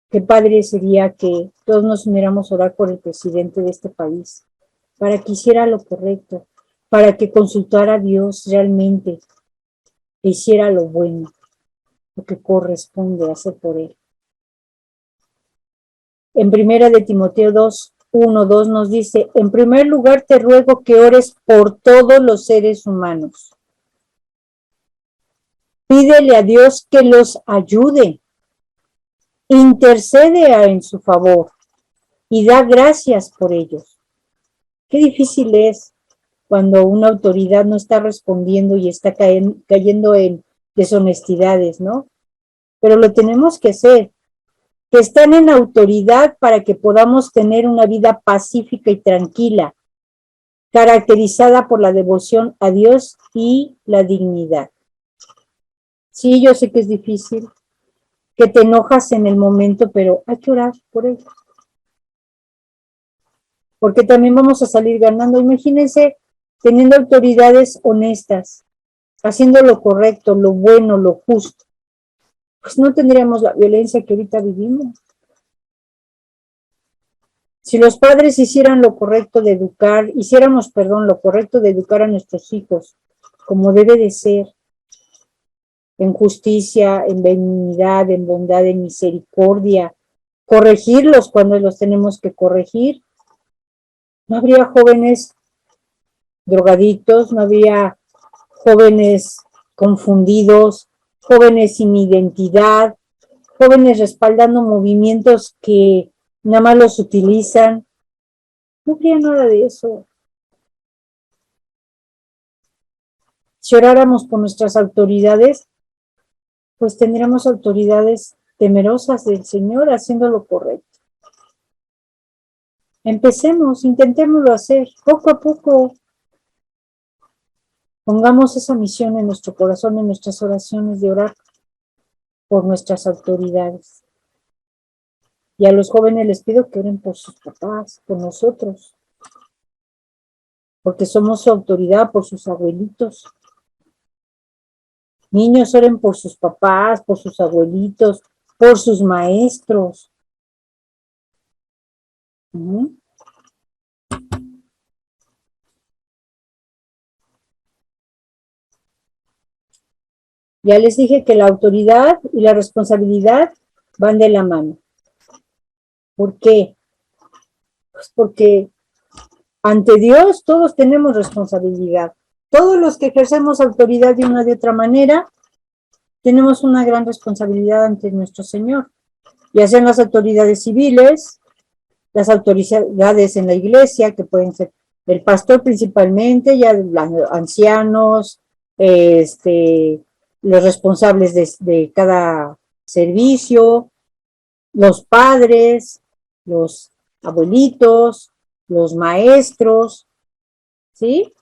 Qué padre sería que todos nos uniéramos a orar por el presidente de este país, para que hiciera lo correcto, para que consultara a Dios realmente, e hiciera lo bueno, lo que corresponde hacer por él. En primera de Timoteo 2:1-2 nos dice, en primer lugar te ruego que ores por todos los seres humanos. Pídele a Dios que los ayude, intercede en su favor y da gracias por ellos. Qué difícil es cuando una autoridad no está respondiendo y está cayendo en deshonestidades, ¿no? Pero lo tenemos que hacer, que están en autoridad para que podamos tener una vida pacífica y tranquila, caracterizada por la devoción a Dios y la dignidad. Sí, yo sé que es difícil, que te enojas en el momento, pero hay que orar por ello. Porque también vamos a salir ganando. Imagínense teniendo autoridades honestas, haciendo lo correcto, lo bueno, lo justo. Pues no tendríamos la violencia que ahorita vivimos. Si los padres hicieran lo correcto de educar, lo correcto de educar a nuestros hijos, como debe de ser, en justicia, en benignidad, en bondad, en misericordia, corregirlos cuando los tenemos que corregir, no habría jóvenes drogadictos, no habría jóvenes confundidos, jóvenes sin identidad, jóvenes respaldando movimientos que nada más los utilizan. No habría nada de eso. Si oráramos por nuestras autoridades, pues tendríamos autoridades temerosas del Señor haciendo lo correcto. Empecemos, intentémoslo hacer, poco a poco. Pongamos esa misión en nuestro corazón, en nuestras oraciones de orar por nuestras autoridades. Y a los jóvenes les pido que oren por sus papás, por nosotros, porque somos su autoridad, por sus abuelitos. Niños, oren por sus papás, por sus abuelitos, por sus maestros. Ya les dije que la autoridad y la responsabilidad van de la mano. ¿Por qué? Pues porque ante Dios todos tenemos responsabilidad. Todos los que ejercemos autoridad de una u otra manera, tenemos una gran responsabilidad ante nuestro Señor. Ya sean las autoridades civiles, las autoridades en la iglesia, que pueden ser el pastor principalmente, ya los ancianos, los responsables de cada servicio, los padres, los abuelitos, los maestros, ¿sí?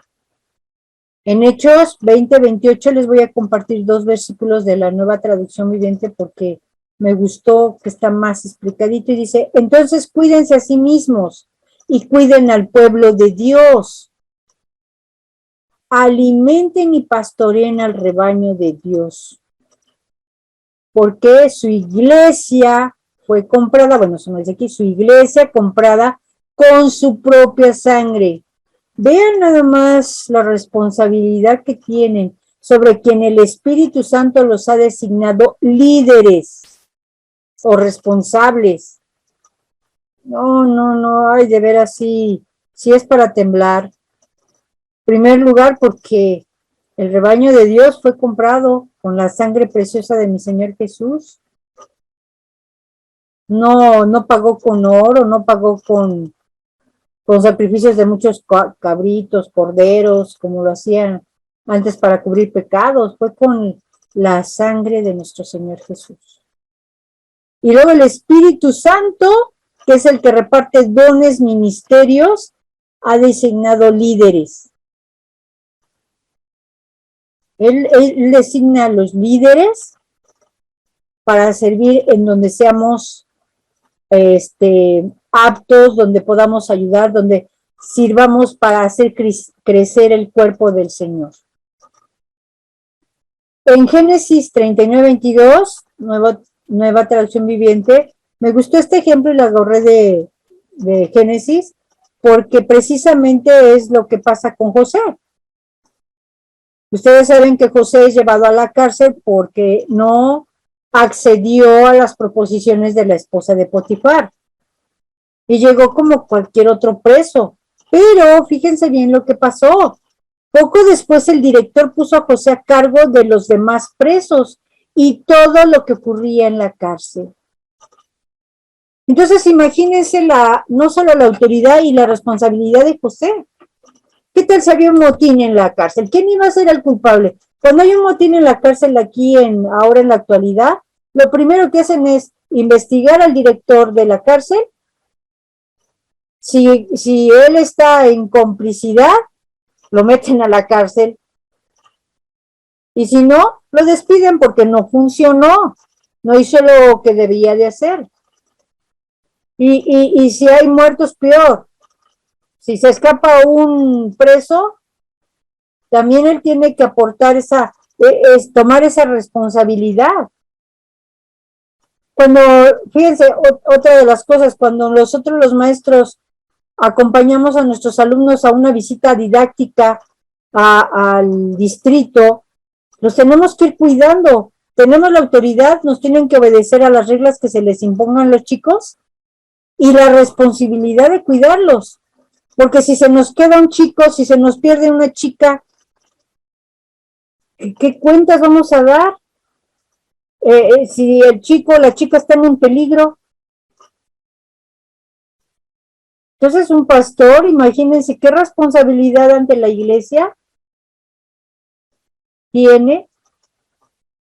En Hechos 20:28 les voy a compartir 2 versículos de la Nueva Traducción Viviente porque me gustó que está más explicadito y dice, entonces cuídense a sí mismos y cuiden al pueblo de Dios. Alimenten y pastoreen al rebaño de Dios. Porque su iglesia fue comprada, bueno, eso no dice aquí, su iglesia comprada con su propia sangre. Vean nada más la responsabilidad que tienen sobre quien el Espíritu Santo los ha designado líderes o responsables. No, ay, de veras sí es para temblar. En primer lugar, porque El rebaño de Dios fue comprado con la sangre preciosa de mi Señor Jesús. No pagó con oro, no pagó con sacrificios de muchos cabritos, corderos, como lo hacían antes para cubrir pecados. Fue con la sangre de nuestro Señor Jesús. Y luego el Espíritu Santo, que es el que reparte dones, ministerios, ha designado líderes. Él designa a los líderes para servir en donde seamos aptos, donde podamos ayudar, donde sirvamos para hacer crecer el cuerpo del Señor. En Génesis 39:22, nueva traducción viviente, me gustó este ejemplo y la agarré de Génesis, porque precisamente es lo que pasa con José. Ustedes saben que José es llevado a la cárcel porque no accedió a las proposiciones de la esposa de Potifar. Y llegó como cualquier otro preso. Pero fíjense bien lo que pasó. Poco después el director puso a José a cargo de los demás presos y todo lo que ocurría en la cárcel. Entonces imagínense no solo la autoridad y la responsabilidad de José. ¿Qué tal si había un motín en la cárcel? ¿Quién iba a ser el culpable? Cuando hay un motín en la cárcel aquí, ahora en la actualidad, lo primero que hacen es investigar al director de la cárcel. Si él está en complicidad, lo meten a la cárcel. Y si no, lo despiden porque no funcionó. No hizo lo que debía de hacer. Y si hay muertos, peor. Si se escapa un preso, también él tiene que aportar tomar esa responsabilidad. Fíjense, otra de las cosas, cuando nosotros los maestros acompañamos a nuestros alumnos a una visita didáctica al distrito, los tenemos que ir cuidando. Tenemos la autoridad, nos tienen que obedecer a las reglas que se les impongan los chicos y la responsabilidad de cuidarlos. Porque si se nos queda un chico, si se nos pierde una chica, ¿qué cuentas vamos a dar? Si el chico o la chica están en peligro. Entonces un pastor, imagínense qué responsabilidad ante la iglesia tiene,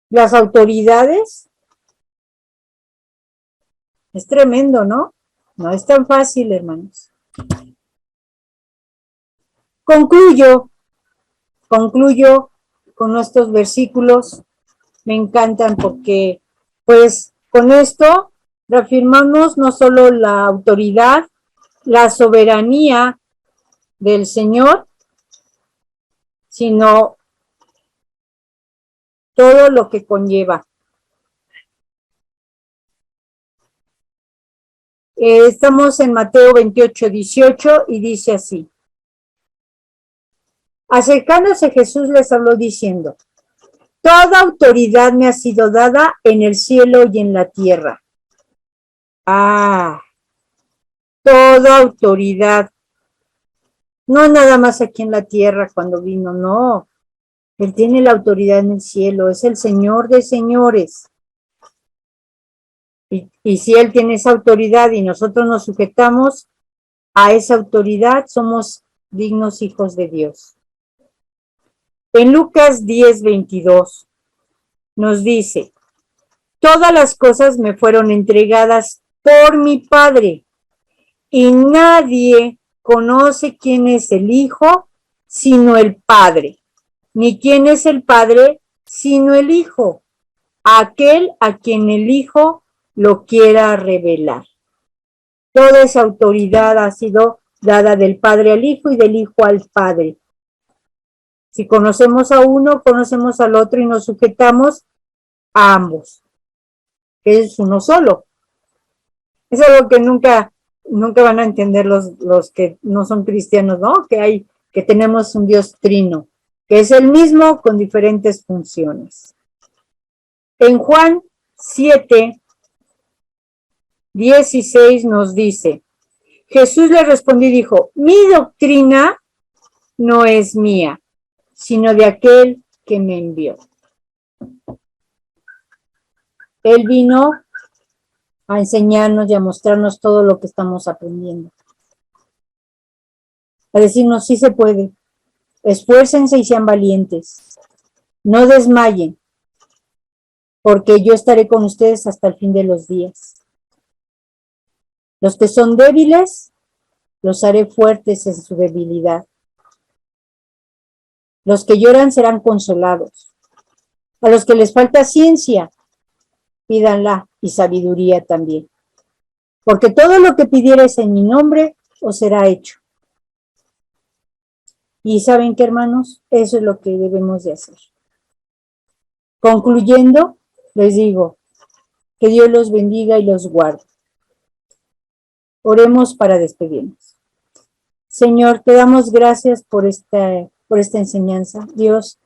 las autoridades. Es tremendo, ¿no? No es tan fácil, hermanos. Concluyo con estos versículos. Me encantan porque, pues, con esto reafirmamos no solo la autoridad, la soberanía del Señor, sino todo lo que conlleva. Estamos en Mateo 28:18 y dice así. Acercándose Jesús les habló diciendo, toda autoridad me ha sido dada en el cielo y en la tierra. Toda autoridad. No nada más aquí en la tierra cuando vino, no. Él tiene la autoridad en el cielo, es el Señor de señores. Y si Él tiene esa autoridad y nosotros nos sujetamos a esa autoridad, somos dignos hijos de Dios. En Lucas 10:22 nos dice, todas las cosas me fueron entregadas por mi Padre y nadie conoce quién es el Hijo sino el Padre, ni quién es el Padre sino el Hijo, aquel a quien el Hijo lo quiera revelar. Toda esa autoridad ha sido dada del Padre al Hijo y del Hijo al Padre. Si conocemos a uno, conocemos al otro y nos sujetamos a ambos, que es uno solo. Es algo que nunca van a entender los que no son cristianos, ¿no? Que tenemos un Dios trino, que es el mismo con diferentes funciones. En Juan 7:16 nos dice, Jesús le respondió y dijo, mi doctrina no es mía, sino de aquel que me envió. Él vino a enseñarnos y a mostrarnos todo lo que estamos aprendiendo. A decirnos, sí se puede. Esfuércense y sean valientes. No desmayen, porque yo estaré con ustedes hasta el fin de los días. Los que son débiles, los haré fuertes en su debilidad. Los que lloran serán consolados. A los que les falta ciencia, pídanla, y sabiduría también. Porque todo lo que pidiereis en mi nombre, os será hecho. Y ¿saben qué, hermanos? Eso es lo que debemos de hacer. Concluyendo, les digo, que Dios los bendiga y los guarde. Oremos para despedirnos. Señor, te damos gracias por esta enseñanza. Dios,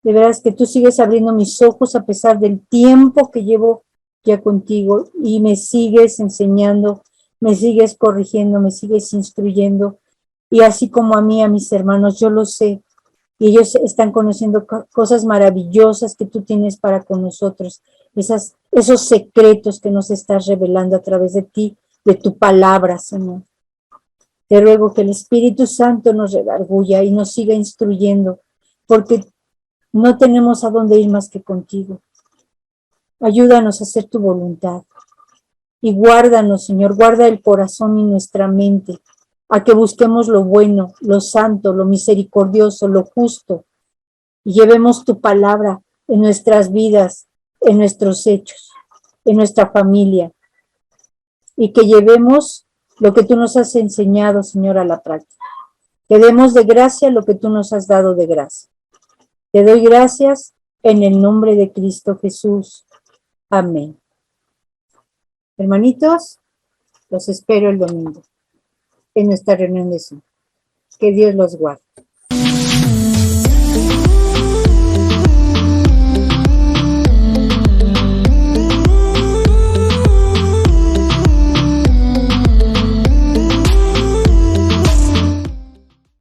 de veras que tú sigues abriendo mis ojos a pesar del tiempo que llevo ya contigo y me sigues enseñando, me sigues corrigiendo, me sigues instruyendo. Y así como a mí, a mis hermanos, yo lo sé. Y ellos están conociendo cosas maravillosas que tú tienes para con nosotros. Esos secretos que nos estás revelando a través de ti, de tu palabra, Señor. Te ruego que el Espíritu Santo nos redarguya y nos siga instruyendo, porque no tenemos a dónde ir más que contigo. Ayúdanos a hacer tu voluntad. Y guárdanos, Señor, guarda el corazón y nuestra mente, a que busquemos lo bueno, lo santo, lo misericordioso, lo justo, y llevemos tu palabra en nuestras vidas, en nuestros hechos, en nuestra familia, y que llevemos lo que tú nos has enseñado, Señor, a la práctica. Que demos de gracia lo que tú nos has dado de gracia. Te doy gracias en el nombre de Cristo Jesús. Amén. Hermanitos, los espero el domingo en nuestra reunión de Zoom. Que Dios los guarde.